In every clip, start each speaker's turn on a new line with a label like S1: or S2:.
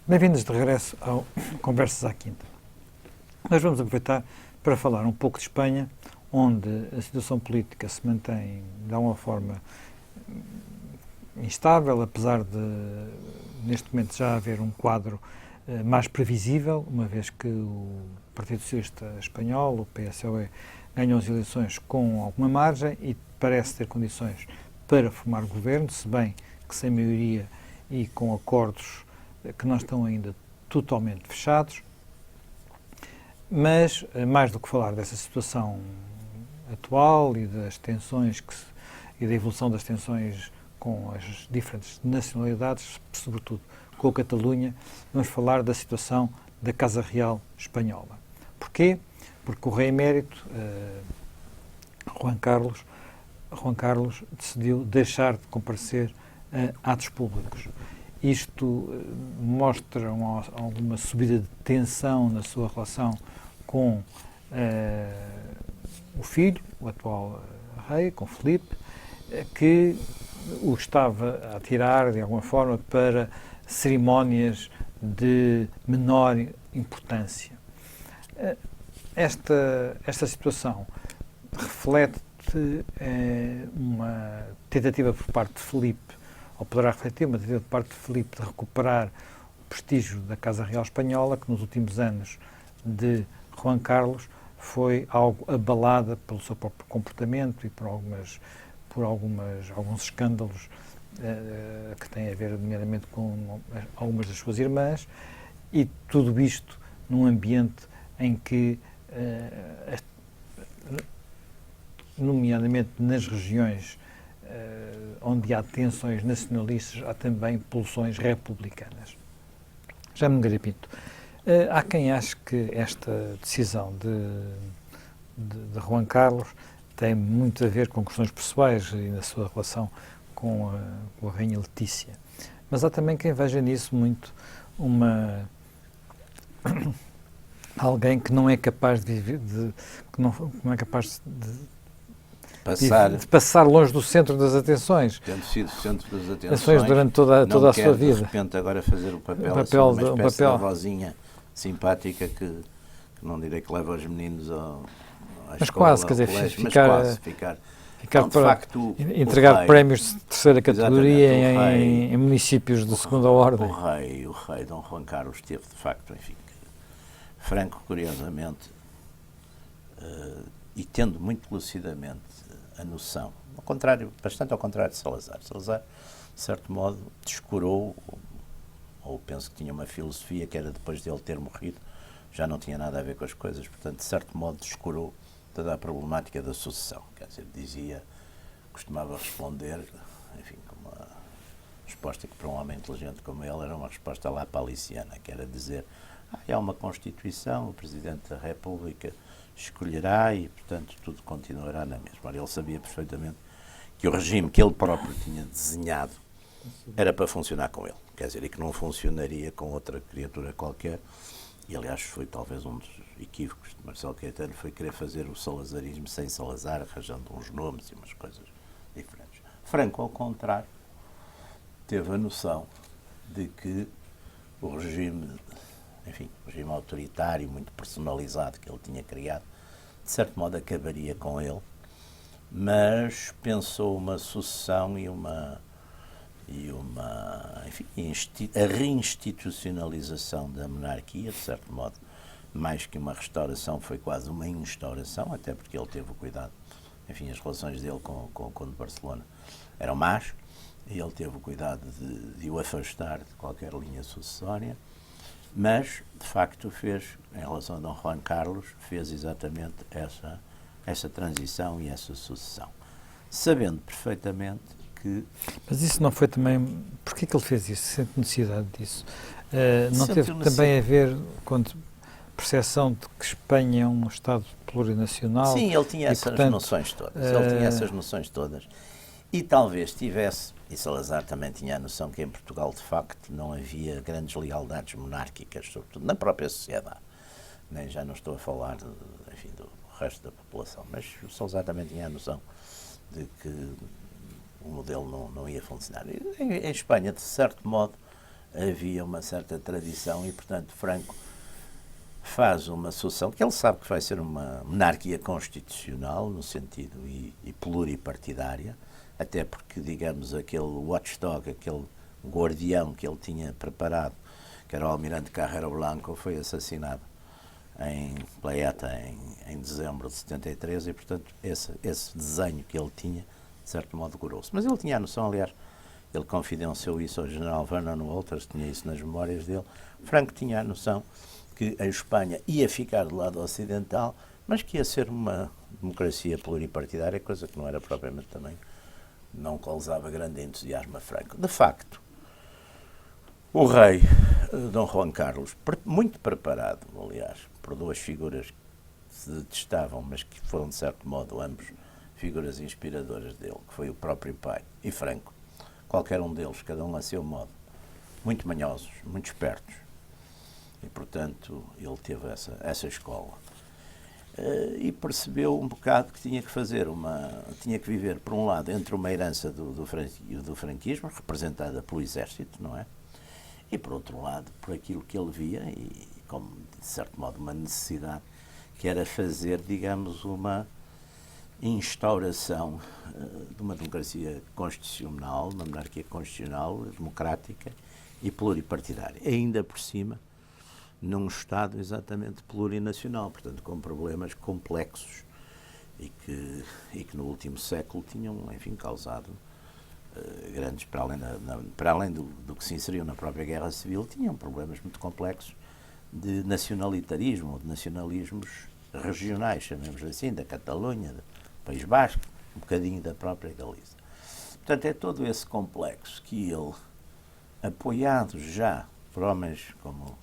S1: Bem-vindos de regresso ao Conversas à Quinta. Nós vamos aproveitar para falar um pouco de Espanha, onde a situação política se mantém de alguma forma instável, apesar de neste momento já haver um quadro mais previsível, uma vez que o Partido Socialista Espanhol, o PSOE, ganhou as eleições com alguma margem e parece ter condições para formar governo, se bem que sem maioria e com acordos que não estão ainda totalmente fechados, mas mais do que falar dessa situação atual e das tensões e da evolução das tensões com as diferentes nacionalidades, sobretudo com a Catalunha, vamos falar da situação da Casa Real Espanhola. Porquê? Porque o rei emérito, Juan Carlos, decidiu deixar de comparecer a atos públicos. Isto mostra alguma subida de tensão na sua relação com o filho, o atual rei, com Filipe, que o estava a tirar, de alguma forma, para cerimónias de menor importância. Esta situação reflete uma tentativa por parte de Filipe, ou poderá refletir uma tentativa por parte de Filipe de recuperar o prestígio da Casa Real Espanhola, que nos últimos anos de Juan Carlos foi algo abalada pelo seu próprio comportamento e por alguns escândalos que têm a ver, nomeadamente, com algumas das suas irmãs, e tudo isto num ambiente em que, nomeadamente nas regiões onde há tensões nacionalistas, há também pulsões republicanas. Já me Pinto, há quem ache que esta decisão de Juan Carlos tem muito a ver com questões pessoais e na sua relação com a Rainha Letícia. Mas há também quem veja nisso muito alguém que não é capaz que não é capaz de passar longe do centro das atenções.
S2: Tendo sido centro das atenções
S1: durante toda a sua vida.
S2: De repente agora fazer o papel assim, uma espécie de vozinha simpática que não direi que leva os meninos à
S1: mas
S2: escola,
S1: quase, quer dizer,
S2: colégio,
S1: ficar
S2: não,
S1: para
S2: facto,
S1: entregar prémios de terceira categoria em municípios de segunda ordem.
S2: O rei Dom Juan Carlos teve, de facto, enfim, franco, curiosamente, e tendo muito lucidamente a noção, bastante ao contrário de Salazar. Salazar, de certo modo, descurou, ou penso que tinha uma filosofia que era depois dele ter morrido, já não tinha nada a ver com as coisas, portanto, de certo modo, descurou toda a problemática da sucessão. Quer dizer, costumava responder, enfim, com uma resposta que para um homem inteligente como ele era uma resposta lá paliciana, que era dizer, há uma Constituição, o Presidente da República escolherá e, portanto, tudo continuará na mesma. Ora, ele sabia perfeitamente que o regime que ele próprio tinha desenhado era para funcionar com ele, quer dizer, e que não funcionaria com outra criatura qualquer. E, aliás, foi talvez um dos equívocos de Marcelo Caetano, foi querer fazer o salazarismo sem Salazar, arranjando uns nomes e umas coisas diferentes. Franco, ao contrário, teve a noção de que o regime autoritário, muito personalizado que ele tinha criado, de certo modo acabaria com ele, mas pensou uma sucessão a reinstitucionalização da monarquia, de certo modo, mais que uma restauração, foi quase uma instauração, até porque ele teve o cuidado, enfim, as relações dele com o Conde de Barcelona eram más, e ele teve o cuidado de o afastar de qualquer linha sucessória, mas, de facto, em relação a Dom Juan Carlos, fez exatamente essa transição e essa sucessão, sabendo perfeitamente que...
S1: Mas isso não foi também... Porquê que ele fez isso? Sente necessidade disso? Não teve também a ver com a percepção de que Espanha é um Estado plurinacional?
S2: Sim, ele tinha essas noções todas. E talvez tivesse, e Salazar também tinha a noção que em Portugal, de facto, não havia grandes lealdades monárquicas, sobretudo na própria sociedade. Nem já não estou a falar, do resto da população, mas o Salazar também tinha a noção de que o modelo não ia funcionar. Em Espanha, de certo modo, havia uma certa tradição e, portanto, Franco faz uma sucessão, que ele sabe que vai ser uma monarquia constitucional, no sentido e pluripartidária, até porque, digamos, aquele watchdog, aquele guardião que ele tinha preparado, que era o almirante Carrero Blanco, foi assassinado pela ETA em dezembro de 73 e, portanto, esse desenho que ele tinha, de certo modo, curou-se. Mas ele tinha a noção, aliás, ele confidenciou isso ao general Vernon Walters, tinha isso nas memórias dele. Franco tinha a noção que a Espanha ia ficar do lado ocidental, mas que ia ser uma democracia pluripartidária, coisa que não era propriamente também, não causava grande entusiasmo a Franco. De facto, o rei Dom Juan Carlos, muito preparado, aliás, por duas figuras que se detestavam, mas que foram, de certo modo, ambos figuras inspiradoras dele, que foi o próprio pai e Franco, qualquer um deles, cada um a seu modo, muito manhosos, muito espertos, e, portanto, ele teve essa escola. E percebeu um bocado que tinha que viver, por um lado, entre uma herança do franquismo, representada pelo exército, não é? E, por outro lado, por aquilo que ele via, e como, de certo modo, uma necessidade, que era fazer, digamos, uma instauração de uma democracia constitucional, uma monarquia constitucional, democrática e pluripartidária. Ainda por cima, num Estado exatamente plurinacional, portanto, com problemas complexos e que no último século tinham, enfim, causado grandes, para além do que se inseriu na própria Guerra Civil, tinham problemas muito complexos de nacionalitarismo, de nacionalismos regionais, chamemos assim, da Catalunha, do País Basco, um bocadinho da própria Galiza. Portanto, é todo esse complexo que ele, apoiado já por homens como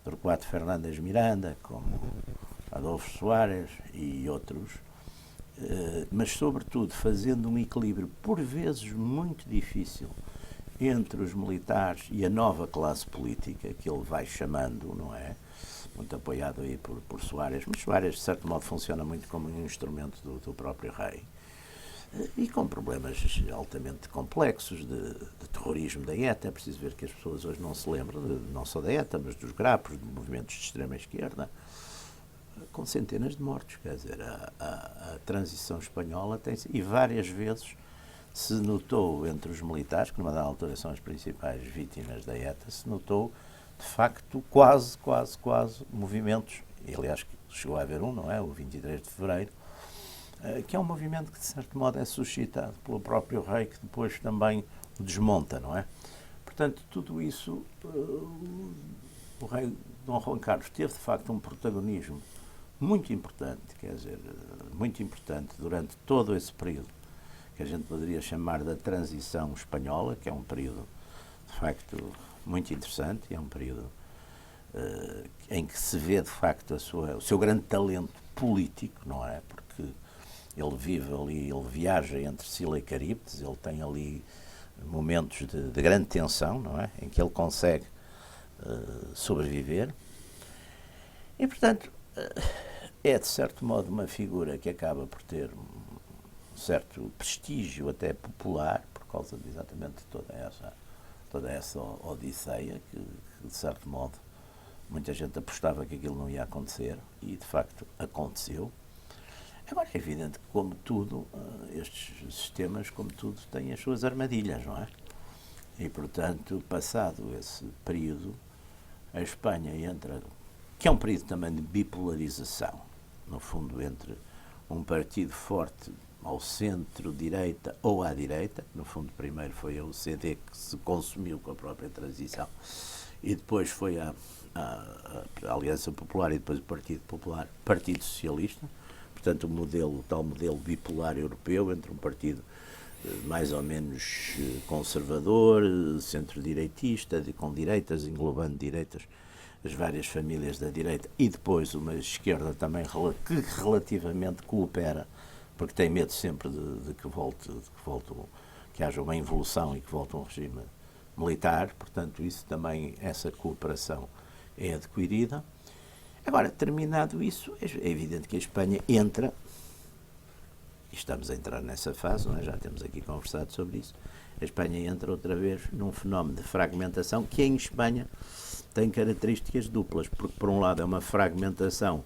S2: Torquato Fernandes Miranda, como Adolfo Soares e outros, mas sobretudo fazendo um equilíbrio por vezes muito difícil entre os militares e a nova classe política que ele vai chamando, não é? Muito apoiado aí por Soares, mas Soares de certo modo funciona muito como um instrumento do próprio rei, e com problemas altamente complexos de terrorismo da ETA. É preciso ver que as pessoas hoje não se lembram, não só da ETA, mas dos grupos, de movimentos de extrema-esquerda, com centenas de mortos. Quer dizer, a transição espanhola e várias vezes se notou entre os militares, que numa dada altura são as principais vítimas da ETA, se notou, de facto, quase movimentos, e aliás chegou a haver um, não é? O 23 de Fevereiro, que é um movimento que, de certo modo, é suscitado pelo próprio rei, que depois também o desmonta, não é? Portanto, tudo isso, o rei Dom Juan Carlos teve, de facto, um protagonismo muito importante, quer dizer, muito importante durante todo esse período, que a gente poderia chamar da transição espanhola, que é um período, de facto, muito interessante, é um período em que se vê, de facto, o seu grande talento político, não é? Porque ele vive ali, ele viaja entre Sila e Caribdes, ele tem ali momentos de grande tensão, não é? Em que ele consegue sobreviver. E, portanto, é de certo modo uma figura que acaba por ter um certo prestígio até popular, por causa de exatamente toda essa odisseia, que de certo modo muita gente apostava que aquilo não ia acontecer, e de facto aconteceu. Agora é evidente que, como tudo, estes sistemas, como tudo, têm as suas armadilhas, não é? E, portanto, passado esse período, a Espanha entra, que é um período também de bipolarização, no fundo, entre um partido forte ao centro-direita ou à direita, no fundo, primeiro foi a UCD que se consumiu com a própria transição, e depois foi a Aliança Popular e depois o Partido Popular, Partido Socialista. Portanto, o tal modelo bipolar europeu, entre um partido mais ou menos conservador, centro-direitista, com direitas, englobando direitas, as várias famílias da direita, e depois uma esquerda também que relativamente coopera, porque tem medo sempre de que haja uma involução e que volte um regime militar. Portanto, isso também, essa cooperação é adquirida. Agora, terminado isso, é evidente que a Espanha entra e estamos a entrar nessa fase, não é? Já temos aqui conversado sobre isso, a Espanha entra outra vez num fenómeno de fragmentação que em Espanha tem características duplas, porque por um lado é uma fragmentação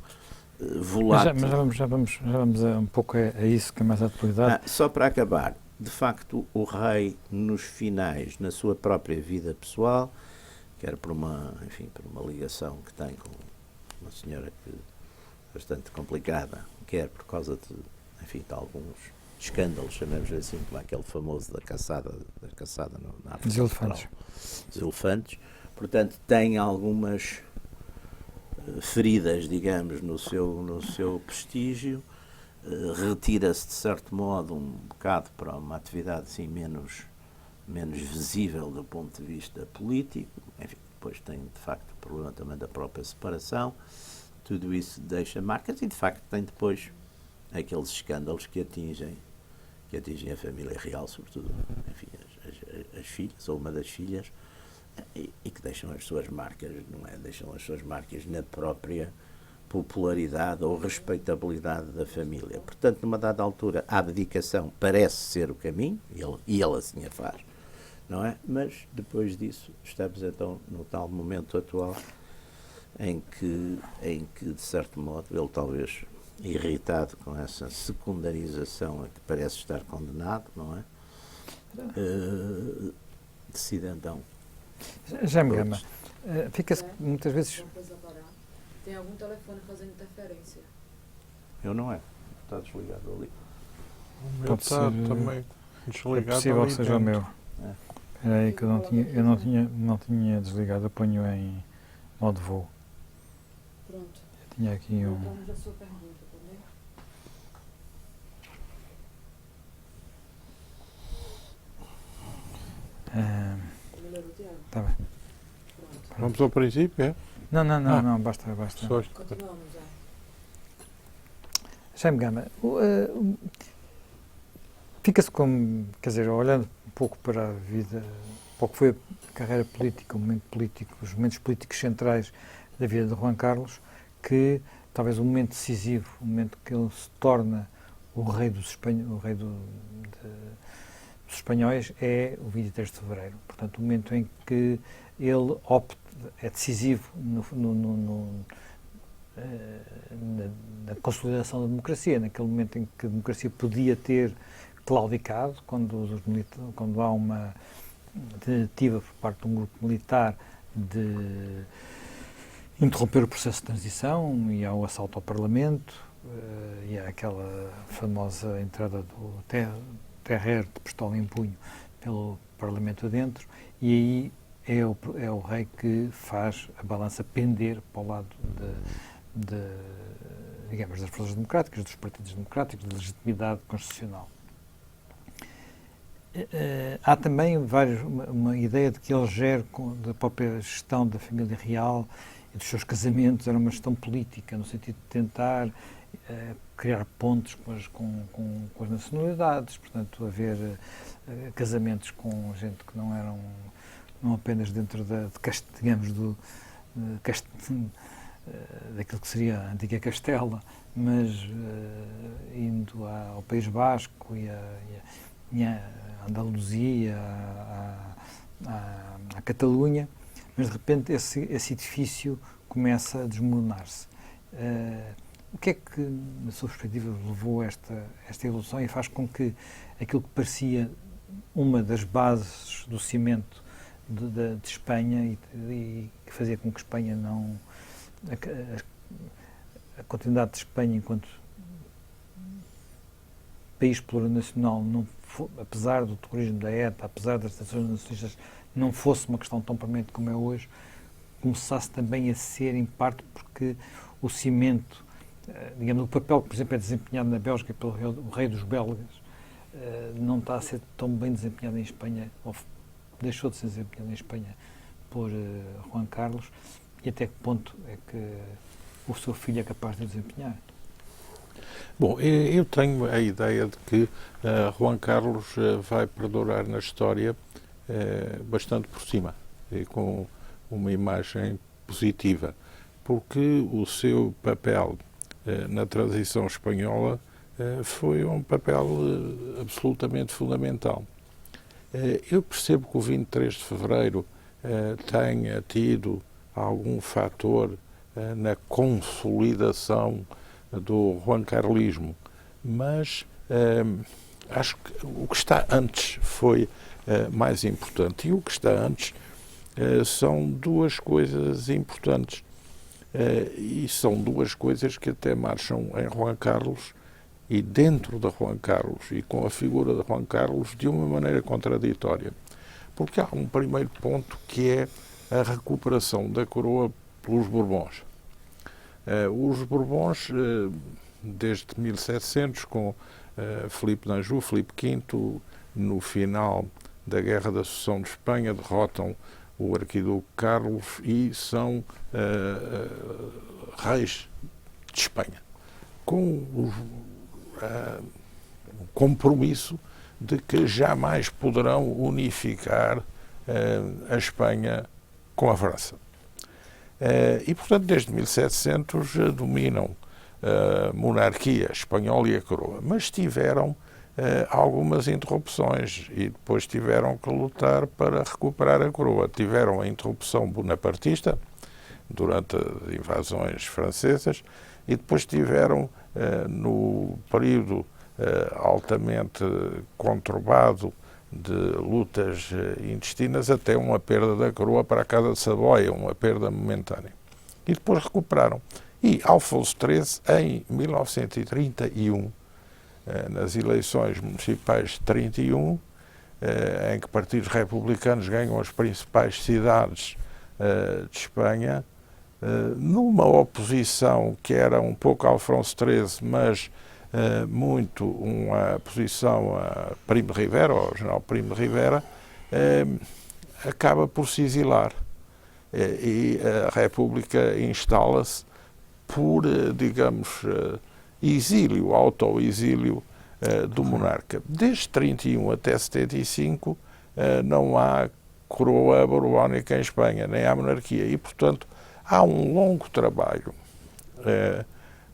S2: volátil.
S1: Mas já vamos um pouco a isso, que é mais a atualidade.
S2: Só para acabar, de facto o rei nos finais, na sua própria vida pessoal, quer por uma ligação que tem com uma senhora bastante complicada, quer por causa de alguns escândalos, chamemos assim, como aquele famoso da caçada na África Central, dos elefantes. Portanto, tem algumas feridas, digamos, no seu prestígio, retira-se de certo modo um bocado para uma atividade assim menos visível do ponto de vista político. Enfim, depois tem de facto o problema também da própria separação. Tudo isso deixa marcas e de facto tem depois aqueles escândalos que atingem a família real, sobretudo, enfim, as filhas, ou uma das filhas, e que deixam as suas marcas, não é? Deixam as suas marcas na própria popularidade ou respeitabilidade da família. Portanto, numa dada altura, a abdicação parece ser o caminho, e ele assim a faz, não é? Mas, depois disso, estamos então no tal momento atual em que, de certo modo, ele talvez irritado com essa secundarização a que parece estar condenado, não é? Decide então.
S1: Jaime Gama, fica-se muitas vezes...
S3: Tem algum telefone fazendo interferência?
S2: Eu não é. Está desligado ali.
S4: O meu
S1: Pode
S4: está
S1: ser,
S4: também desligado.
S1: É possível
S4: ali
S1: que seja o
S4: dentro.
S1: meu. Espera aí que eu não tinha desligado, eu ponho em modo voo.
S3: Pronto.
S1: Eu tinha aqui um...
S3: Voltamos à sua pergunta também. Melhorou, Tiago?
S1: Tá bem.
S3: Pronto.
S4: Vamos ao princípio, é?
S1: Não, basta.
S4: Só
S3: Continuamos,
S1: Jaime Gama, fica-se como, quer dizer, olhando um pouco para a vida, para o que foi a carreira política, o momento político, os momentos políticos centrais da vida de Juan Carlos, que talvez o momento decisivo, o momento que ele se torna o rei dos espanhóis é o 23 de fevereiro. Portanto, o momento em que ele opta, é decisivo na consolidação da democracia, naquele momento em que a democracia podia ter claudicado, quando há uma tentativa por parte de um grupo militar de interromper o processo de transição, e há o assalto ao Parlamento, e há aquela famosa entrada do Terrer de pistola em punho pelo Parlamento adentro, e aí é o rei que faz a balança pender para o lado digamos, das forças democráticas, dos partidos democráticos, da legitimidade constitucional. Há também uma ideia de que ele gera, da própria gestão da família real e dos seus casamentos, era uma gestão política, no sentido de tentar criar pontos com as nacionalidades, portanto, haver casamentos com gente que não eram, não apenas dentro digamos, daquilo que seria a antiga Castela, mas indo ao País Basco e a Andaluzia, à Catalunha, mas de repente esse edifício começa a desmoronar-se. O que é que, na sua perspectiva, levou a esta evolução e faz com que aquilo que parecia uma das bases do cimento de Espanha e que fazia com que Espanha não... A continuidade de Espanha enquanto país plurinacional, apesar do terrorismo da ETA, apesar das tensões nacionalistas, não fosse uma questão tão premente como é hoje, começasse também a ser, em parte, porque o cimento, digamos, o papel que, por exemplo, é desempenhado na Bélgica pelo rei dos belgas, não está a ser tão bem desempenhado em Espanha, ou deixou de ser desempenhado em Espanha por Juan Carlos, e até que ponto é que o seu filho é capaz de desempenhar?
S4: Bom, eu tenho a ideia de que Juan Carlos vai perdurar na história bastante por cima, e com uma imagem positiva, porque o seu papel na transição espanhola foi um papel absolutamente fundamental. Eu percebo que o 23 de fevereiro tenha tido algum fator na consolidação do juancarlismo, mas acho que o que está antes foi mais importante. E o que está antes são duas coisas importantes. E são duas coisas que até marcham em Juan Carlos e dentro de Juan Carlos e com a figura de Juan Carlos de uma maneira contraditória. Porque há um primeiro ponto que é a recuperação da coroa pelos Bourbons. Os Bourbons, desde 1700, com Filipe d'Anjou, Filipe V, no final da Guerra da Sucessão de Espanha, derrotam o arquiduque Carlos e são reis de Espanha, com o compromisso de que jamais poderão unificar a Espanha com a França. E, portanto, desde 1700 dominam a monarquia espanhola e a coroa, mas tiveram algumas interrupções e depois tiveram que lutar para recuperar a coroa. Tiveram a interrupção bonapartista durante as invasões francesas e depois tiveram, no período altamente conturbado de lutas intestinas, até uma perda da coroa para a Casa de Saboia, uma perda momentânea. E depois recuperaram. E Afonso XIII, em 1931, nas eleições municipais de 31, em que partidos republicanos ganham as principais cidades de Espanha, numa oposição que era um pouco a Afonso XIII, mas muito uma posição a Primo de Rivera, ao general Primo de Rivera, acaba por se exilar. E a República instala-se por, digamos, exílio, autoexílio do monarca. Desde 31 até 75 não há coroa borbónica em Espanha, nem há monarquia. E, portanto, há um longo trabalho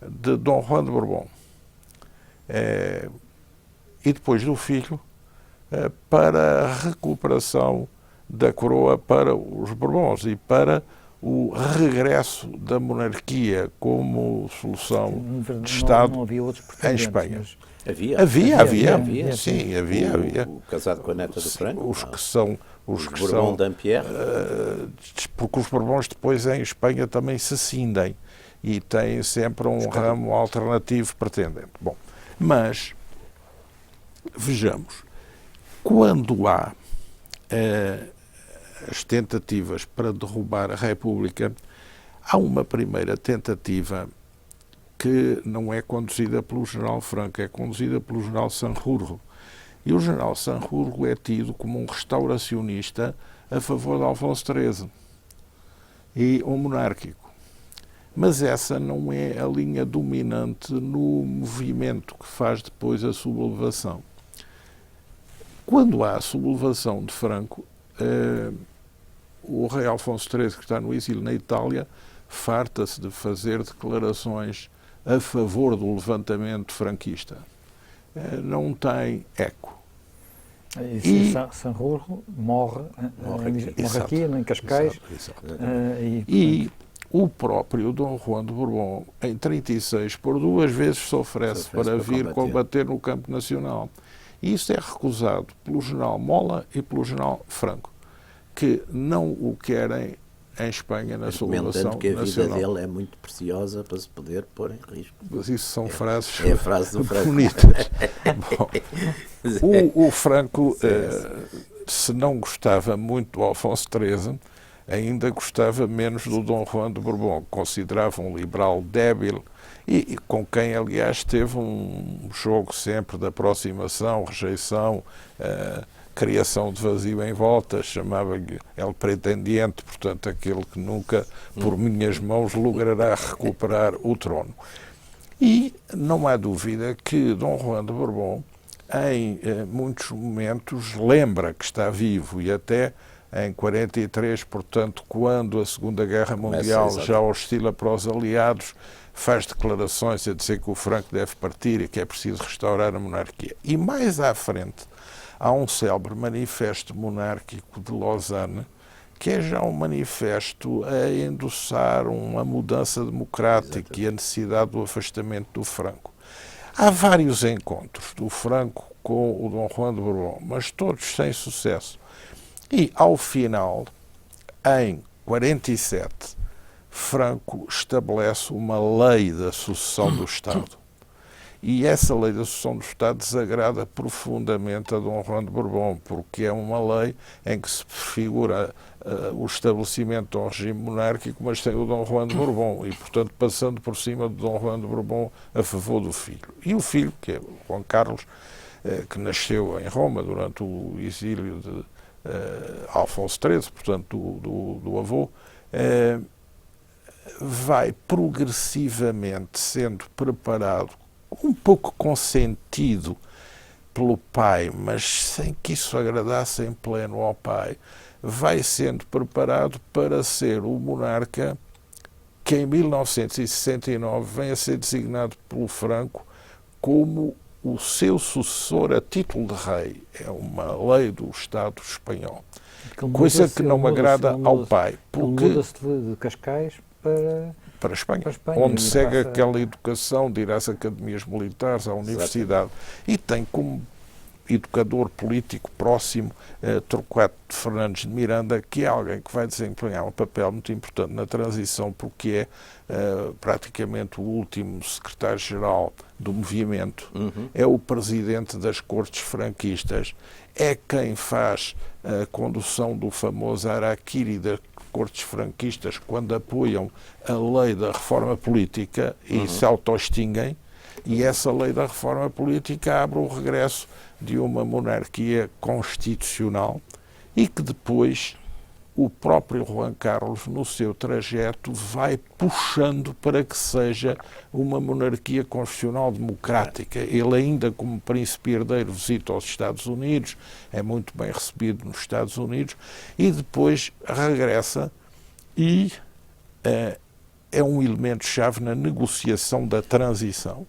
S4: de Dom Juan de Borbón e depois do filho para a recuperação da coroa para os Bourbons e para o regresso da monarquia como solução de Estado
S1: não havia outros
S4: em Espanha.
S1: mas
S2: Havia.
S4: Sim, havia.
S2: O casado com a neta do Franco.
S4: Os que são
S2: Bourbon d'Ampierre.
S4: Porque os Bourbons depois em Espanha também se cindem e têm sempre um ramo alternativo pretendente. Bom, mas vejamos, quando há as tentativas para derrubar a República, há uma primeira tentativa que não é conduzida pelo general Franco, é conduzida pelo general Sanjurjo. E o general Sanjurjo é tido como um restauracionista a favor de Afonso XIII e um monárquico. Mas essa não é a linha dominante no movimento que faz depois a sublevação. Quando há a sublevação de Franco, o rei Afonso XIII, que está no exílio na Itália, farta-se de fazer declarações a favor do levantamento franquista. Não tem eco.
S1: E Sanjurjo morre aqui, em Cascais.
S4: Exato.
S1: E
S4: o próprio Dom Juan de Borbón, em 36, por duas vezes se oferece para vir combater no campo nacional. E isso é recusado pelo general Mola e pelo general Franco, que não o querem em Espanha na sublevação nacional.
S2: Que a vida dele é muito preciosa para se poder pôr em risco.
S4: Mas isso são frases
S2: é a frase do Franco.
S4: bonitas. Bom, o Franco, se não gostava muito do Afonso XIII, ainda gostava menos do Dom Juan de Borbón, considerava um liberal débil e com quem, aliás, teve um jogo sempre de aproximação, rejeição, criação de vazio em volta, chamava-lhe El Pretendiente, portanto, aquele que nunca, por minhas mãos, logrará recuperar o trono. E não há dúvida que Dom Juan de Borbón, em muitos momentos, lembra que está vivo e até em 43, portanto, quando a Segunda Guerra Mundial
S2: exatamente.
S4: já oscila para os aliados, faz declarações a dizer que o Franco deve partir e que é preciso restaurar a monarquia. E mais à frente há um célebre manifesto monárquico de Lausanne, que é já um manifesto a endossar uma mudança democrática e a necessidade do afastamento do Franco. Há vários encontros do Franco com o Dom Juan de Borbón, mas todos sem sucesso. E, ao final, em 47, Franco estabelece uma lei da sucessão do Estado. E essa lei da sucessão do Estado desagrada profundamente a Dom Juan de Borbón, porque é uma lei em que se prefigura o estabelecimento de um regime monárquico, mas sem o Dom Juan de Borbón, e, portanto, passando por cima do Dom Juan de Borbón a favor do filho. E o filho, que é o Juan Carlos, que nasceu em Roma durante o exílio de Alfonso XIII, portanto, do avô, vai progressivamente sendo preparado, um pouco consentido pelo pai, mas sem que isso agradasse em pleno ao pai, vai sendo preparado para ser o monarca que em 1969 vem a ser designado pelo Franco como o seu sucessor a título de rei. É uma lei do Estado espanhol. Coisa que não agrada ao pai.
S1: Porque muda-se de Cascais para
S4: Espanha,
S1: Espanha,
S4: onde segue aquela educação de ir às academias militares, à universidade. E tem como educador político próximo Torquato de Fernandes de Miranda, que é alguém que vai desempenhar um papel muito importante na transição, porque é praticamente o último secretário-geral do movimento, é o presidente das cortes franquistas, é quem faz a condução do famoso Araquiri das cortes franquistas quando apoiam a lei da reforma política e se auto-extinguem, e essa lei da reforma política abre o regresso de uma monarquia constitucional e que depois o próprio Juan Carlos, no seu trajeto, vai puxando para que seja uma monarquia constitucional democrática. Ele ainda, como príncipe herdeiro, visita os Estados Unidos, é muito bem recebido nos Estados Unidos e depois regressa e é um elemento-chave na negociação da transição.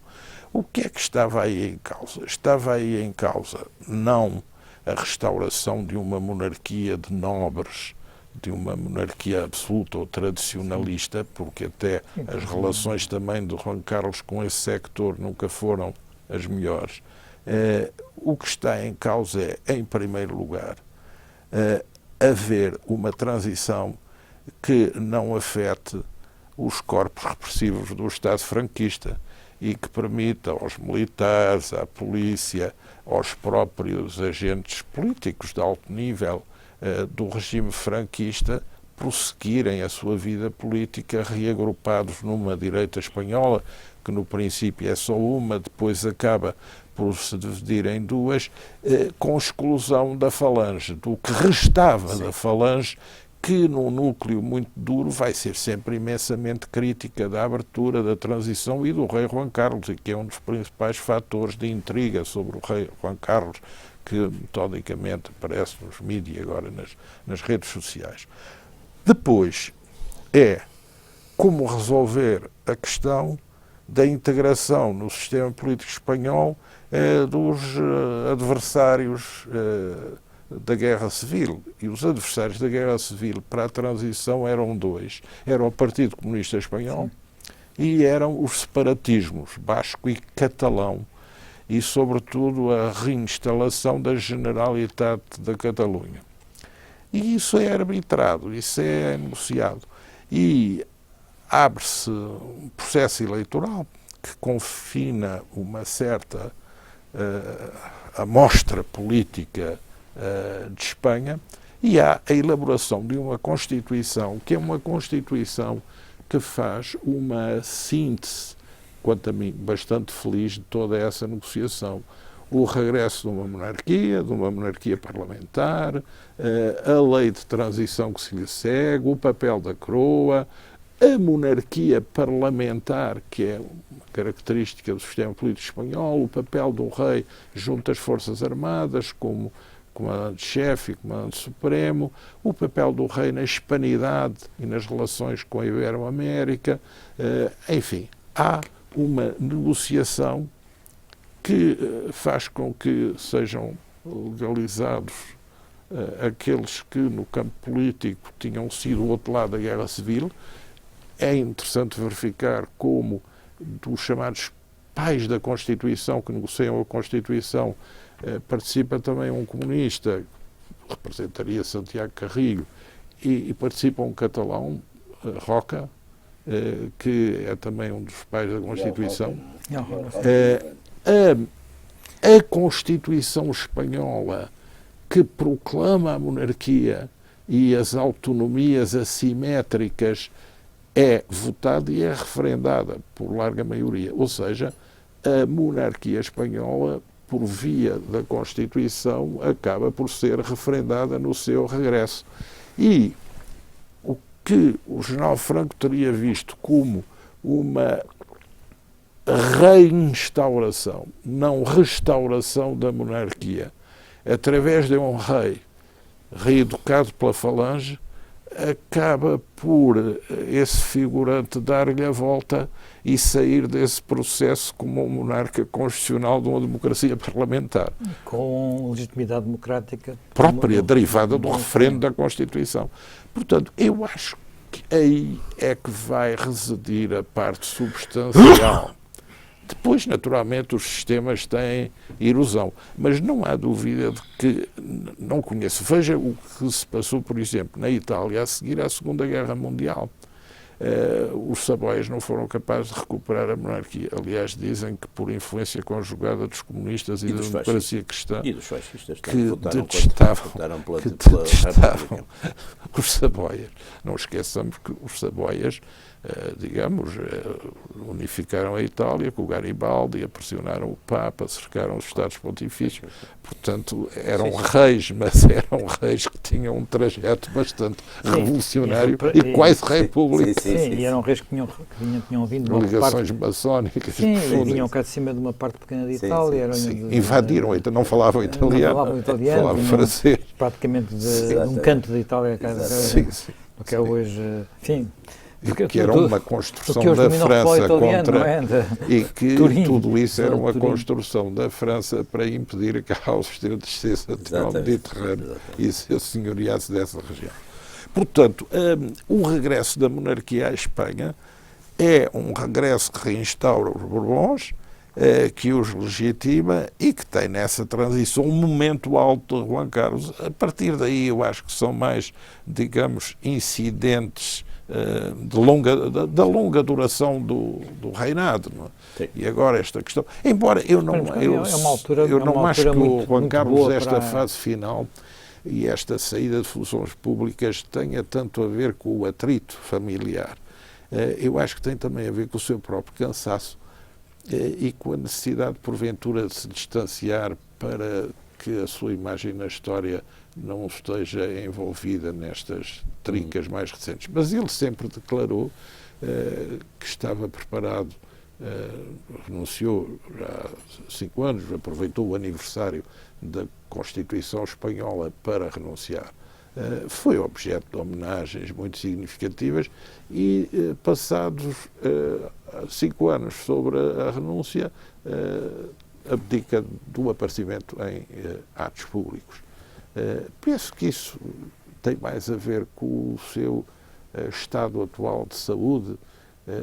S4: O que é que estava aí em causa? Estava aí em causa não a restauração de uma monarquia de nobres, de uma monarquia absoluta ou tradicionalista, porque até as relações também de Juan Carlos com esse sector nunca foram as melhores. O que está em causa é, em primeiro lugar, haver uma transição que não afete os corpos repressivos do Estado franquista e que permita aos militares, à polícia, aos próprios agentes políticos de alto nível do regime franquista prosseguirem a sua vida política reagrupados numa direita espanhola, que no princípio é só uma, depois acaba por se dividir em duas, com exclusão da falange, do que restava da falange, que num núcleo muito duro vai ser sempre imensamente crítica da abertura, da transição e do rei Juan Carlos, e que é um dos principais fatores de intriga sobre o rei Juan Carlos, que metodicamente aparece nos mídias agora, nas redes sociais. Depois é como resolver a questão da integração no sistema político espanhol dos adversários da Guerra Civil. E os adversários da Guerra Civil para a transição eram dois. Era o Partido Comunista Espanhol e eram os separatismos basco e catalão, e, sobretudo, a reinstalação da Generalitat da Catalunha. E isso é arbitrado, isso é negociado. E abre-se um processo eleitoral que confina uma certa amostra política de Espanha, e há a elaboração de uma Constituição, que é uma Constituição que faz uma síntese, quanto a mim, bastante feliz de toda essa negociação. O regresso de uma monarquia parlamentar, a lei de transição que se lhe segue, o papel da coroa, a monarquia parlamentar, que é uma característica do sistema político espanhol, o papel do rei junto às Forças Armadas, como comandante-chefe e comandante supremo, o papel do rei na hispanidade e nas relações com a Ibero-América, enfim, há uma negociação que faz com que sejam legalizados aqueles que no campo político tinham sido do outro lado da Guerra Civil. É interessante verificar como dos chamados pais da Constituição, que negociam a Constituição, participa também um comunista, representaria Santiago Carrillo, e participa um catalão, Roca, que é também um dos pais da Constituição. A Constituição espanhola, que proclama a monarquia e as autonomias assimétricas, é votada e é referendada por larga maioria. Ou seja, a monarquia espanhola, por via da Constituição, acaba por ser referendada no seu regresso. E o que o general Franco teria visto como uma reinstauração, não restauração da monarquia, através de um rei reeducado pela falange, acaba por esse figurante dar-lhe a volta e sair desse processo como um monarca constitucional de uma democracia parlamentar.
S1: Com legitimidade democrática
S4: Própria, derivada do referendo da Constituição. Portanto, eu acho que aí é que vai residir a parte substancial. Depois, naturalmente, os sistemas têm erosão, mas não há dúvida de que, não conheço, veja o que se passou, por exemplo, na Itália a seguir à Segunda Guerra Mundial. Os Saboias não foram capazes de recuperar a monarquia. Aliás, dizem que por influência conjugada dos comunistas e da democracia cristã,
S2: e dos fascistas
S4: que detestavam os Saboias. Não esqueçamos que os Saboias, unificaram a Itália com o Garibaldi, pressionaram o Papa, cercaram os Estados Pontifícios. Portanto, eram reis, mas eram reis que tinham um trajeto bastante revolucionário e quase repúblico.
S1: Sim, e eram reis que tinham vindo de uma
S4: ligações
S1: parte,
S4: maçónicas.
S1: Sim, e vinham cá de cima de uma parte pequena de Itália.
S4: Invadiram, não falavam italiano, falavam francês.
S1: Praticamente de um canto de Itália, o que é hoje, enfim...
S4: que era uma construção da França contra... E que tudo isso era uma construção da França para impedir que a Áustria descesse até ao Mediterrâneo e se assenhoreasse dessa região. Portanto, o regresso da monarquia à Espanha é um regresso que reinstaura os Bourbons, que os legitima e que tem nessa transição um momento alto de Juan Carlos. A partir daí eu acho que são mais, digamos, incidentes da longa duração do reinado. Não é? E agora esta questão, embora eu não acho que o Juan Carlos, esta fase final e esta saída de funções públicas tenha tanto a ver com o atrito familiar. Eu acho que tem também a ver com o seu próprio cansaço e com a necessidade, porventura, de se distanciar para que a sua imagem na história não esteja envolvida nestas trincas mais recentes. Mas ele sempre declarou que estava preparado, renunciou já há 5 anos, aproveitou o aniversário da Constituição Espanhola para renunciar. Foi objeto de homenagens muito significativas e, passados 5 anos sobre a renúncia, abdica do aparecimento em atos públicos. Penso que isso tem mais a ver com o seu estado atual de saúde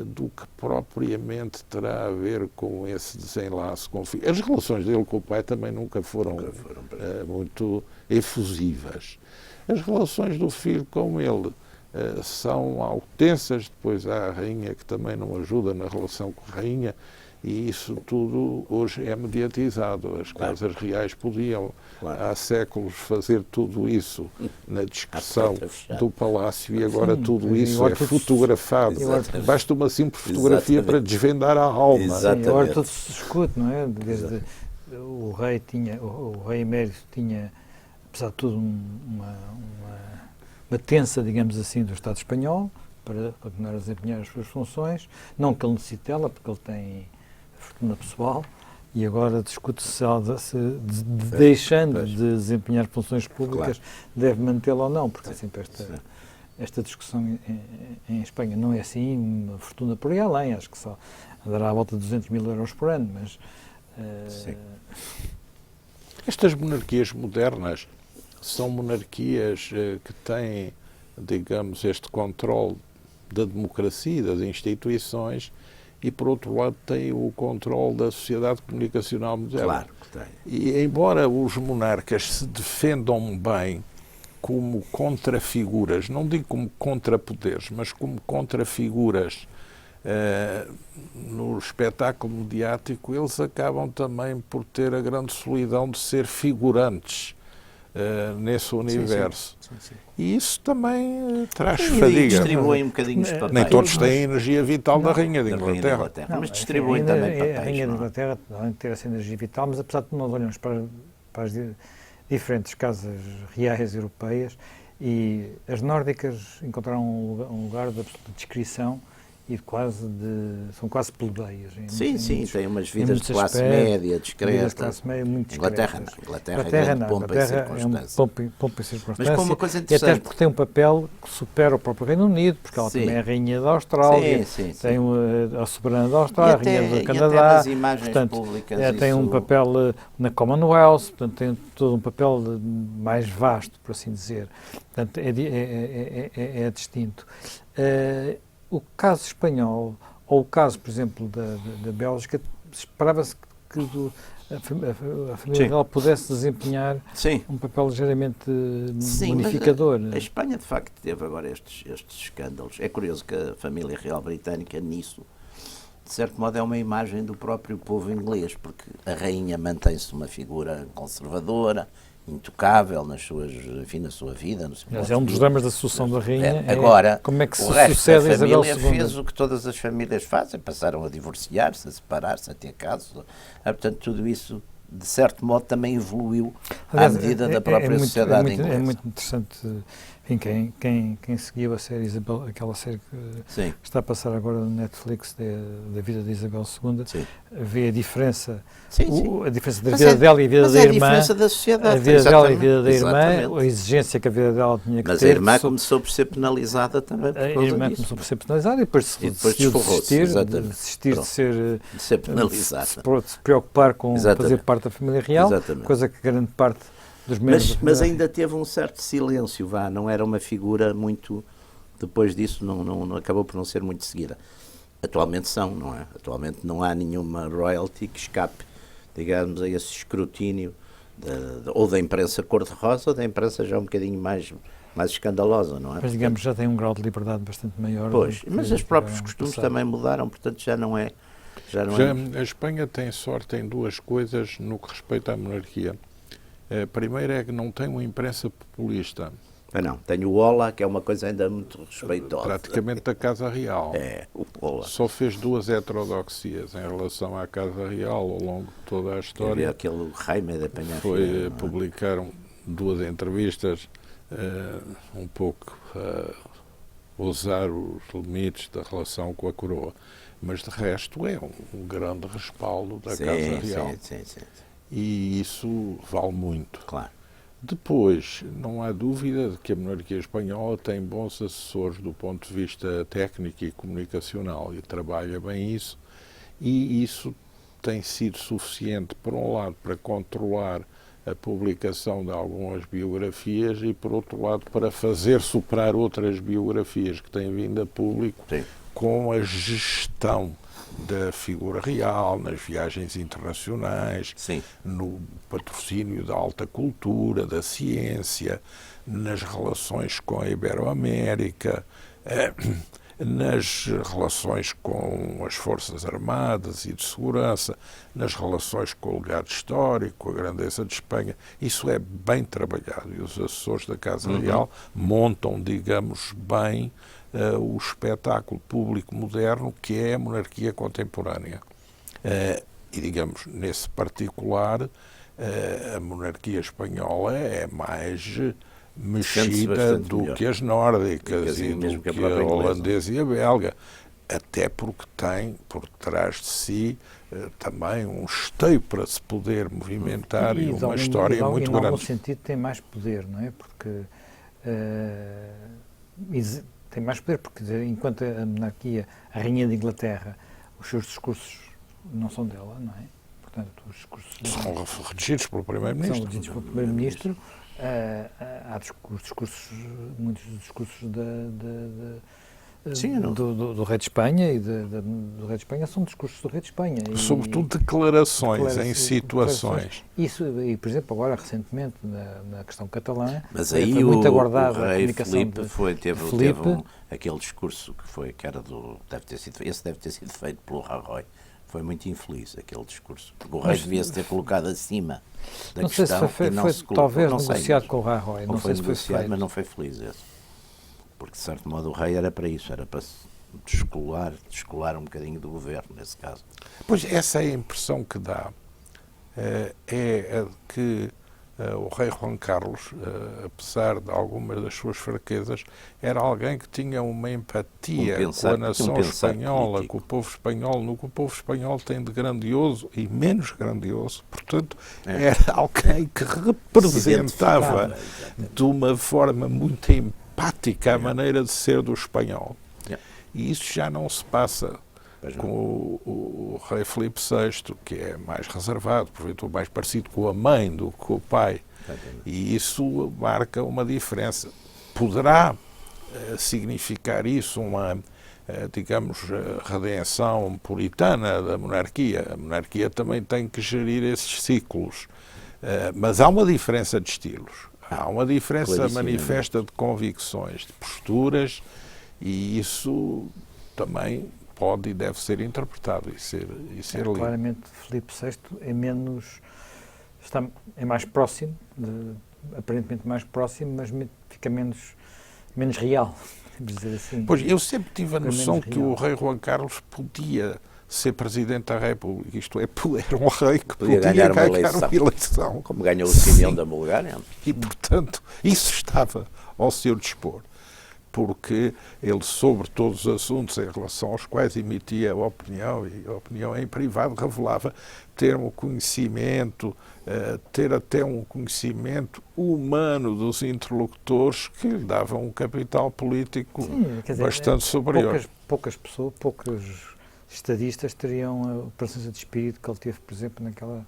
S4: do que propriamente terá a ver com esse desenlace com o filho. As relações dele com o pai também nunca foram muito efusivas. As relações do filho com ele são altensas, depois há a rainha que também não ajuda na relação com a rainha, e isso tudo hoje é mediatizado. As casas reais podiam, há séculos, fazer tudo isso na discreção do palácio e agora tudo isso é fotografado. Basta uma simples fotografia para desvendar a alma.
S1: Agora tudo se escute, não é? Desde o rei emérito tinha, apesar de tudo, uma tensa, digamos assim, do Estado espanhol para continuar a desempenhar as suas funções. Não que ele necessite dela, porque ele tem fortuna pessoal, e agora discute-se deixando
S2: Pois.
S1: de desempenhar funções públicas, deve mantê-lo ou não, porque há sempre esta discussão em Espanha. Não é assim uma fortuna por aí além, acho que só andará à volta de 200 mil euros por ano, mas...
S4: Estas monarquias modernas são monarquias que têm, digamos, este controle da democracia e das instituições e, por outro lado, têm o controle da sociedade comunicacional moderna.
S2: Claro que tem.
S4: E, embora os monarcas se defendam bem como contrafiguras, não digo como contrapoderes, mas como contrafiguras no espetáculo mediático, eles acabam também por ter a grande solidão de ser figurantes nesse universo.
S2: Sim.
S4: E isso também traz
S2: E
S4: fadiga.
S2: distribuem um bocadinho os papéis.
S4: Nem todos têm a energia vital da Rainha de
S2: Da Rainha de
S4: Inglaterra.
S2: Inglaterra. Mas distribuem também papéis.
S1: A Rainha de
S2: não é?
S1: Inglaterra tem ter essa energia vital, mas apesar de nós olharmos para as diferentes casas reais europeias, e as nórdicas encontraram um lugar de absoluta discrição e são quase plebeias.
S2: Sim, tem umas vidas de
S1: muitos
S2: classe
S1: aspectos,
S2: média,
S1: vidas de
S2: discretas.
S1: classe média muito discretas.
S2: Inglaterra é grande pompa e circunstância.
S1: Pompa e circunstância.
S2: Mas com uma coisa
S1: E até
S2: interessante.
S1: porque tem um papel que supera o próprio Reino Unido, porque ela
S2: Sim.
S1: também é a Rainha da Austrália,
S2: Sim.
S1: tem a soberana da Austrália, a Rainha do
S2: E até
S1: Canadá.
S2: nas imagens
S1: Portanto,
S2: públicas
S1: tem um
S2: isso-
S1: papel na Commonwealth, portanto, tem todo um papel mais vasto, por assim dizer. Portanto, é distinto. O caso espanhol, ou o caso, por exemplo, da Bélgica, esperava-se que a família real pudesse desempenhar
S2: Sim.
S1: um papel ligeiramente
S2: Sim,
S1: unificador.
S2: mas a Espanha, de facto, teve agora estes escândalos. É curioso que a família real britânica, nisso, de certo modo, é uma imagem do próprio povo inglês, porque a rainha mantém-se uma figura conservadora, intocável na sua vida. No seu
S1: Mas é um dos dramas da sucessão da rainha.
S2: Agora,
S1: como é que se
S2: o resto
S1: sucede a
S2: da
S1: Isabel
S2: família
S1: II?
S2: fez o que todas as famílias fazem, passaram a divorciar-se, a separar-se, a ter casos. Portanto, tudo isso, de certo modo, também evoluiu à medida da própria sociedade inglesa.
S1: É muito interessante, enfim, quem seguiu a série Isabel, aquela série que
S2: Sim.
S1: está a passar agora no Netflix da vida de Isabel II,
S2: Sim.
S1: vê a diferença,
S2: Sim.
S1: a diferença da
S2: Mas
S1: vida dela e a vida
S2: mas
S1: da
S2: é a
S1: irmã,
S2: diferença da sociedade.
S1: a vida dela e a vida da
S2: Exatamente.
S1: irmã, a exigência que a vida dela tinha que
S2: Mas
S1: ter.
S2: a irmã começou por ser penalizada também por
S1: A
S2: causa
S1: irmã
S2: disso.
S1: começou por ser penalizada e depois decidiu
S2: desforrou-se, exatamente.
S1: de ser
S2: De ser penalizada.
S1: se preocupar com
S2: Exatamente.
S1: fazer parte da família real,
S2: Exatamente.
S1: coisa que grande parte dos membros
S2: Mas
S1: da
S2: ainda teve um certo silêncio, não era uma figura muito... Depois disso não acabou por não ser muito seguida. Atualmente são, não é? Atualmente não há nenhuma royalty que escape, digamos, a esse escrutínio ou da imprensa cor-de-rosa ou da imprensa já um bocadinho mais escandalosa, não é?
S1: Mas, digamos, já tem um grau de liberdade bastante maior.
S2: Pois,
S1: do que
S2: mas os próprios
S1: tiveram no
S2: costumes
S1: passado.
S2: também mudaram, portanto já não é...
S4: A Espanha tem sorte em duas coisas no que respeita à monarquia. A primeira é que não tem uma imprensa populista.
S2: Não, tenho o Ola, que é uma coisa ainda muito respeitosa.
S4: Praticamente da Casa Real.
S2: É, o Ola.
S4: Só fez duas heterodoxias em relação à Casa Real ao longo de toda a
S2: Havia
S4: história.
S2: aquele Jaime de Peñafiel.
S4: Publicaram duas entrevistas um pouco a usar os limites da relação com a coroa. Mas de resto é um grande respaldo da Casa Real.
S2: Sim.
S4: E isso vale muito.
S2: Claro.
S4: Depois, não há dúvida de que a monarquia espanhola tem bons assessores do ponto de vista técnico e comunicacional e trabalha bem isso, e isso tem sido suficiente, por um lado, para controlar a publicação de algumas biografias e, por outro lado, para fazer superar outras biografias que têm vindo a público
S2: Sim.
S4: com a gestão da figura real, nas viagens internacionais,
S2: Sim.
S4: no patrocínio da alta cultura, da ciência, nas relações com a Iberoamérica, nas relações com as Forças Armadas e de Segurança, nas relações com o legado histórico, a grandeza de Espanha. Isso é bem trabalhado e os assessores da Casa Real montam, digamos, bem o espetáculo público moderno que é a monarquia contemporânea. E, digamos, nesse particular, a monarquia espanhola é mais mexida do que as nórdicas e do que a holandesa e a belga. até porque tem por trás de si também um esteio para se poder movimentar e uma história muito
S1: grande. Em algum
S4: grande.
S1: sentido tem mais poder, não é? Porque tem mais poder, porque enquanto a monarquia, a Rainha de Inglaterra, os seus discursos não são dela, não é? Portanto, os discursos
S4: São redigidos pelo Primeiro-Ministro.
S1: São redigidos pelo Primeiro-Ministro. Há os discursos, muitos dos discursos do rei de Espanha do rei de Espanha são discursos do rei de Espanha.
S4: Sobretudo declarações em situações.
S1: Isso, e por exemplo, agora recentemente na questão catalã,
S2: mas aí
S1: foi muito aguardada
S2: o
S1: a
S2: rei
S1: comunicação
S2: teve aquele discurso que era esse deve ter sido feito pelo Rajoy. Foi muito infeliz aquele discurso, porque o rei devia-se ter colocado acima da
S1: não sei
S2: questão.
S1: Se foi,
S2: e não
S1: foi
S2: se colocou,
S1: talvez
S2: não
S1: negociado
S2: sei,
S1: com o Rajoy. Não sei se foi feito.
S2: Mas não foi feliz esse. Porque, de certo modo, o rei era para isso, era para se descolar um bocadinho do governo, nesse caso.
S4: Pois essa é a impressão que dá. É a que o rei Juan Carlos, apesar de algumas das suas fraquezas, era alguém que tinha uma empatia com a nação espanhola, político. Com o povo espanhol, no que o povo espanhol tem de grandioso e menos grandioso. Portanto, era alguém que representava de uma forma muito empática a maneira de ser do espanhol. E isso já não se passa com o rei Filipe VI, que é mais reservado, porventura mais parecido com a mãe do que com o pai. E isso marca uma diferença. Poderá significar isso uma, digamos, redenção puritana da monarquia. A monarquia também tem que gerir esses ciclos. Mas há uma diferença de estilos. Há uma diferença manifesta de convicções, de posturas, e isso também pode e deve ser interpretado e ser lido.
S1: Claramente, Filipe VI é mais próximo, aparentemente mais próximo, mas fica menos real, vamos dizer assim.
S4: Pois, eu sempre tive a noção que o rei Juan Carlos podia ser Presidente da República, isto é, era um rei que podia ganhar uma eleição.
S2: Como ganhou o Simeão da Bulgária.
S4: E, portanto, isso estava ao seu dispor, porque ele, sobre todos os assuntos em relação aos quais emitia a opinião, e a opinião em privado revelava ter um conhecimento, ter até um conhecimento humano dos interlocutores que lhe davam um capital político bastante superior.
S1: Poucas pessoas, poucos estadistas teriam a presença de espírito que ele teve, por exemplo, naquela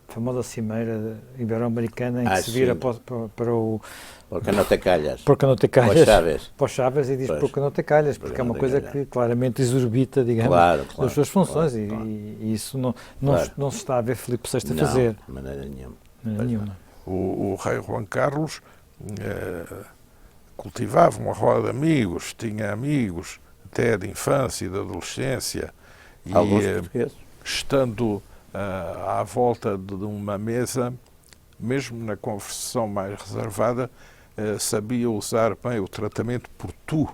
S1: famosa cimeira ibero-americana em que se vira para o...
S2: Por que não te calhas?
S1: Por que não te calhas?
S2: Para
S1: o Chaves e diz por que não te calhas, porque é uma coisa que claramente exorbita, digamos, das suas funções e isso não se está a ver Filipe VI a fazer.
S2: De maneira
S1: nenhuma.
S4: O rei Juan Carlos cultivava uma roda de amigos, tinha amigos até de infância e de adolescência.
S2: Alguns portugueses.
S4: Estando à volta de uma mesa, mesmo na conversação mais reservada, sabia usar bem o tratamento por tu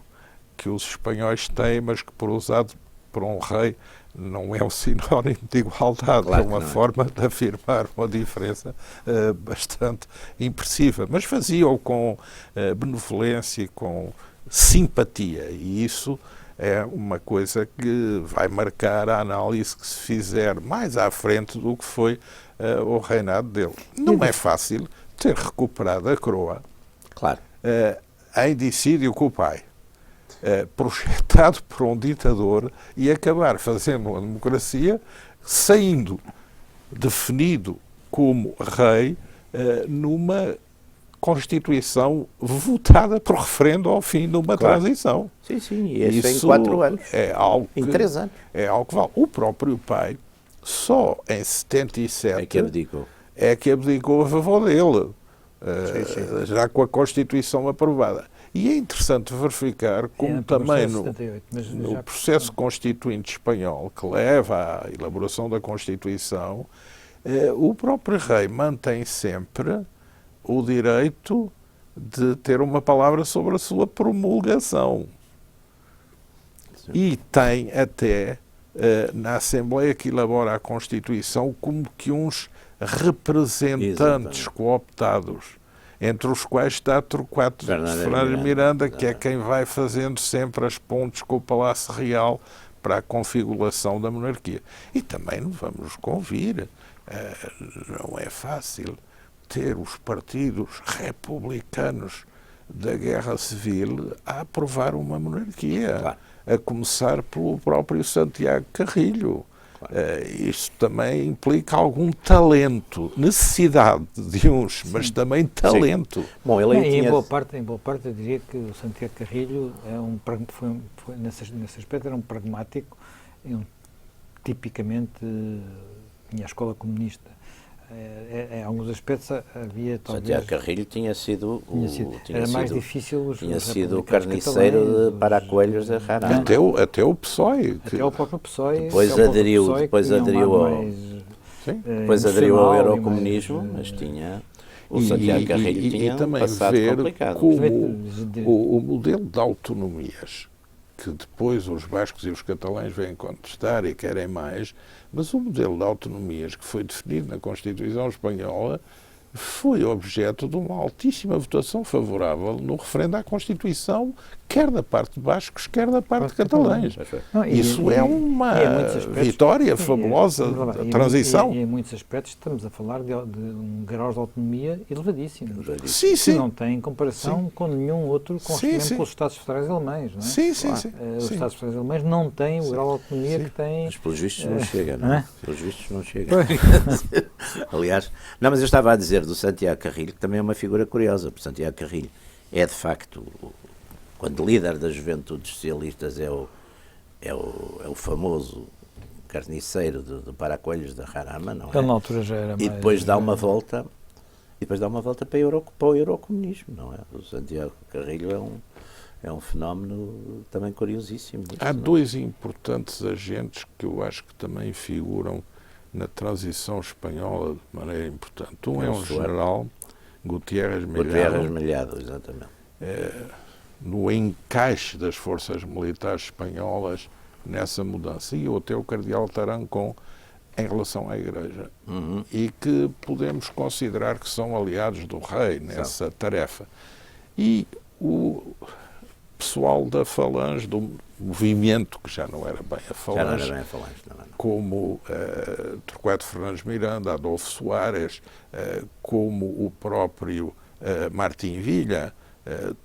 S4: que os espanhóis têm, mas que por usado por um rei não é um sinónimo de igualdade, é uma forma de afirmar uma diferença bastante impressiva. Mas fazia-o com benevolência e com simpatia, e isso é uma coisa que vai marcar a análise que se fizer mais à frente do que foi o reinado dele. Não é fácil ter recuperado a coroa em dissídio com o pai, projetado por um ditador e acabar fazendo uma democracia, saindo definido como rei numa Constituição votada por referendo ao fim de uma transição.
S2: Sim, e isso em 4 anos. Em 3 anos.
S4: É algo que vale. O próprio pai, só em 77,
S2: é que abdicou
S4: a favor dele, já com a Constituição aprovada. E é interessante verificar como também no processo constituinte espanhol, que leva à elaboração da Constituição, o próprio rei mantém sempre o direito de ter uma palavra sobre a sua promulgação. Sim. E tem até, na Assembleia que elabora a Constituição, como que uns representantes cooptados, entre os quais está Torquato Fernández Miranda, que é quem vai fazendo sempre as pontes com o Palácio Real para a configuração da monarquia. E também não vamos convir, não é fácil ter os partidos republicanos da Guerra Civil a aprovar uma monarquia,
S2: Claro.
S4: a começar pelo próprio Santiago Carrilho. Isto também implica algum talento, necessidade de uns, mas também talento.
S2: Bom, ele aí
S1: E
S2: tinha...
S1: em boa parte eu diria que o Santiago Carrilho nesse aspecto era um pragmático, tipicamente tinha a escola comunista. Em alguns aspectos havia talvez...
S2: Santiago Carrilho tinha sido
S1: era mais difícil os
S2: tinha sido o
S1: republicanos
S2: carniceiro
S1: catalães,
S2: de Paracoelhos da Jarama.
S4: Até o PSOE.
S1: até o próprio PSOE.
S2: Depois
S1: até o próprio
S2: aderiu-
S1: PSOE, que
S2: depois
S1: tinha um
S2: aderiu
S1: lado
S2: ao-
S1: mais,
S4: Sim.
S2: Depois aderiu ao
S1: emocional e
S2: eurocomunismo,
S1: mais,
S2: mas tinha... O Santiago Carrilho tinha um
S4: também
S2: passado
S4: ver
S2: complicado.
S4: como o modelo de autonomias, que depois os bascos e os catalães vêm contestar e querem mais, mas o modelo de autonomias que foi definido na Constituição Espanhola foi objeto de uma altíssima votação favorável no referendo à Constituição, quer da parte de bascos, quer da parte de catalães.
S1: Não,
S4: Isso é uma
S1: em muitos aspectos,
S4: vitória fabulosa da transição.
S1: E em muitos aspectos estamos a falar de um grau de autonomia elevadíssimo.
S4: Sim,
S1: Que
S4: sim.
S1: não tem comparação com nenhum outro, mesmo com os Estados Federais Alemães. Não é?
S4: Sim, sim, sim.
S1: Os
S4: Sim.
S1: Estados Federais Alemães não têm o grau de autonomia que têm.
S2: Mas pelos vistos não chega, não
S1: não
S2: é?
S1: é?
S2: Pelos vistos não chega. Aliás, não, mas eu estava a dizer do Santiago Carrilho, que também é uma figura curiosa, porque Santiago Carrilho é de facto, quando líder das juventudes socialistas, é o famoso carniceiro de Paracoelhos da Jarama, não é?
S1: Ele na altura já era mais...
S2: E depois dá uma volta, para o eurocomunismo, não é? O Santiago Carrilho é um fenómeno também curiosíssimo.
S4: Há
S2: não é?
S4: dois importantes agentes que eu acho que também figuram na transição espanhola de maneira importante. Um é um general, Gutiérrez
S2: Gutiérrez
S4: Mellado,
S2: Mellado, exatamente.
S4: no encaixe das forças militares espanholas nessa mudança. E outro é o cardeal Tarancón em relação à Igreja.
S2: Uhum.
S4: E que podemos considerar que são aliados do rei nessa tarefa. E o pessoal da Falange, do movimento, que já não era bem a
S2: Já não
S4: Falange,
S2: era bem a Falange, não era.
S4: como Torquato Fernandes Miranda, Adolfo Soares, como o próprio Martim Villa,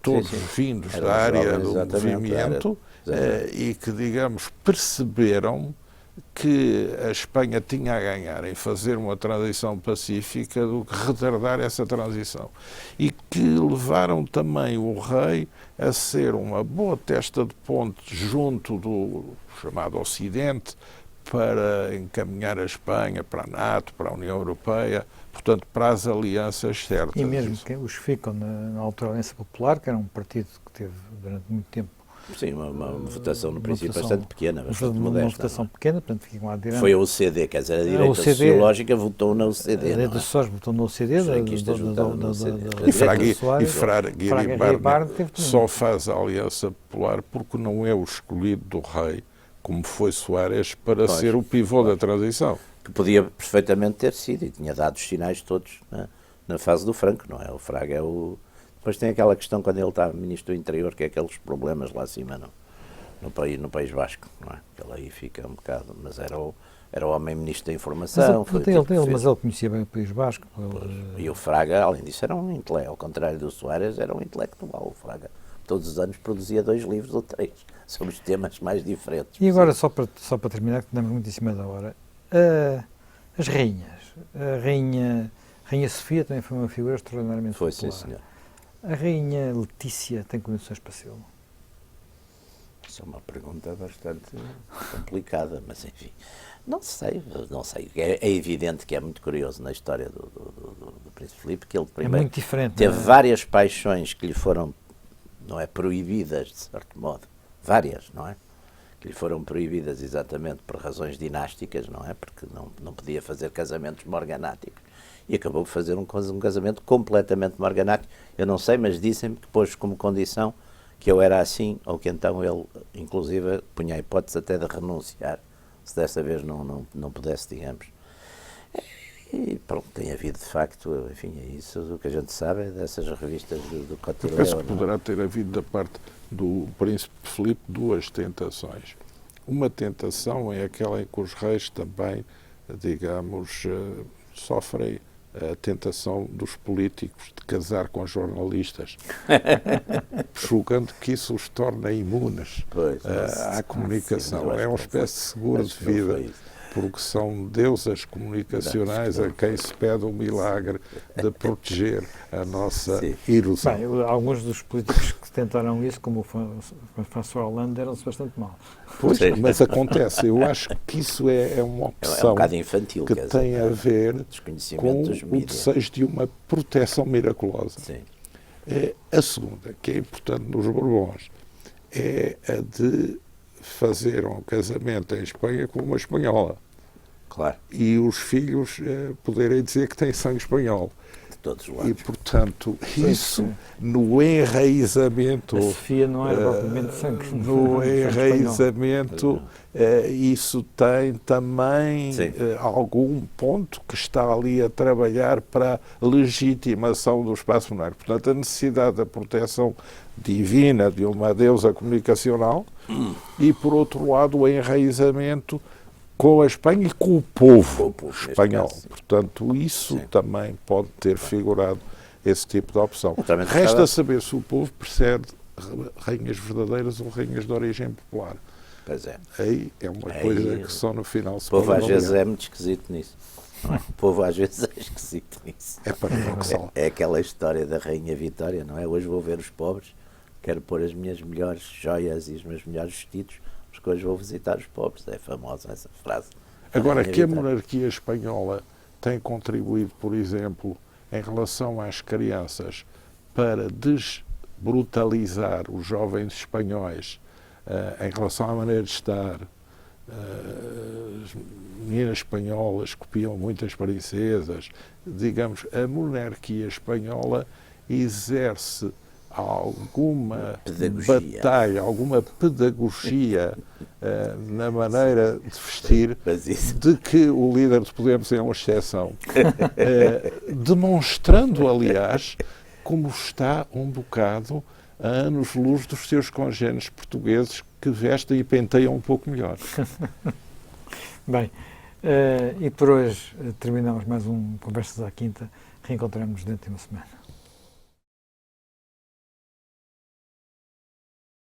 S4: todos
S2: Sim, sim.
S4: vindos
S2: Eram
S4: da área
S2: jovens,
S4: do
S2: exatamente,
S4: movimento
S2: exatamente.
S4: e que, digamos, perceberam que a Espanha tinha a ganhar em fazer uma transição pacífica do que retardar essa transição. E que levaram também o rei a ser uma boa testa de ponte junto do chamado Ocidente para encaminhar a Espanha para a NATO, para a União Europeia, portanto, para as alianças certas.
S1: E mesmo que os que ficam na altura Aliança Popular, que era um partido que teve durante muito tempo
S2: Sim, uma votação no princípio
S1: votação-
S2: bastante pequena, bastante
S1: uma
S2: modesta.
S1: votação pequena, portanto ficam lá direito.
S2: Foi a UCD, quer dizer, a direita
S1: UCD
S2: sociológica votou na
S1: A
S2: UCD,
S1: direita
S2: não é?
S1: dos Socialistas votou no OCD,
S2: Os franquistas votaram no OCD.
S4: E Fraga
S1: Soares, Fraga
S4: Iribarne
S1: teve
S4: só faz a Aliança Popular porque não é o escolhido do rei, como foi Soares, para
S2: Pois,
S4: ser o pivô da transição.
S2: Que podia perfeitamente ter sido e tinha dado os sinais todos na fase do Franco, não é? O Fraga é o... Depois tem aquela questão quando ele está ministro do interior, que é aqueles problemas lá acima, no País Basco, não é? Ele aí fica um bocado, mas era o homem ministro da informação.
S1: Mas ele conhecia bem o País Basco.
S2: E o Fraga, além disso, era um intelectual, ao contrário do Soares, era um intelectual. O Fraga todos os anos produzia 2 livros ou 3 sobre os temas mais diferentes.
S1: E agora, só para terminar, que estamos muito em cima da hora, as rainhas. A Rainha Sofia também foi uma figura extraordinariamente
S2: Foi,
S1: popular.
S2: sim, senhor.
S1: A Rainha Letícia tem condições para ser?
S2: Isso é uma pergunta bastante complicada, mas enfim, não sei. É evidente que é muito curioso na história do Príncipe Filipe que ele
S1: É
S2: primeiro
S1: muito diferente.
S2: teve
S1: não é?
S2: várias paixões que lhe foram, não é, proibidas, de certo modo, várias, não é? Que lhe foram proibidas exatamente por razões dinásticas, não é? Porque não podia fazer casamentos morganáticos. E acabou por fazer um casamento completamente morganático. Eu não sei, mas dizem-me que pôs como condição que eu era assim, ou que então ele, inclusive, punha a hipótese até de renunciar, se desta vez não pudesse, digamos. E pronto, tem havido de facto, enfim, é isso o que a gente sabe é dessas revistas do
S4: Penso
S2: Cotilhão.
S4: que poderá ter havido da parte do Príncipe Filipe 2 tentações. Uma tentação é aquela em que os reis também, digamos, sofrem a tentação dos políticos de casar com jornalistas, julgando que isso os torna imunes à comunicação. É uma espécie de seguro de vida, porque são deusas comunicacionais a quem se pede o milagre de proteger a nossa ilusão.
S1: Bem, alguns dos políticos que tentaram isso, como o François Hollande, deram-se bastante mal.
S4: Pois, mas acontece. Eu acho que isso é uma opção
S2: bocado infantil,
S4: que tem a ver com o desejo de uma proteção miraculosa.
S2: Sim.
S4: A segunda, que é importante nos Borbões, é a de fazer um casamento em Espanha com uma espanhola.
S2: Claro.
S4: E os filhos poderem dizer que têm sangue espanhol.
S2: De todos os lados.
S4: E, portanto, isso no enraizamento...
S1: A Sofia não era propriamente sangue.
S4: No enraizamento, isso tem também algum ponto que está ali a trabalhar para a legitimação do espaço monário. Portanto, a necessidade da proteção divina de uma deusa comunicacional e, por outro lado, o enraizamento com a Espanha e com o povo espanhol. Portanto, isso também pode ter figurado esse tipo de opção. Resta saber se o povo percebe rainhas verdadeiras ou rainhas de origem popular.
S2: Pois é.
S4: Aí é uma coisa que só no final se
S2: pode avaliar. O povo às vezes é muito esquisito nisso. Não é? O povo às vezes é esquisito nisso.
S4: É paradoxal.
S2: É aquela história da Rainha Vitória, não é? Hoje vou ver os pobres, quero pôr as minhas melhores joias e os meus melhores vestidos, porque hoje vou visitar os pobres. É famosa essa frase.
S4: Agora, que a monarquia espanhola tem contribuído, por exemplo, em relação às crianças, para desbrutalizar os jovens espanhóis em relação à maneira de estar. As meninas espanholas copiam muitas princesas. Digamos, a monarquia espanhola exerce alguma batalha, alguma pedagogia na maneira de vestir, de que o líder de Podemos é uma exceção, demonstrando, aliás, como está um bocado a anos-luz dos seus congêneres portugueses que vestem e penteiam um pouco melhor.
S1: Bem, e por hoje terminamos mais um Conversas à Quinta. Reencontramos dentro de uma semana.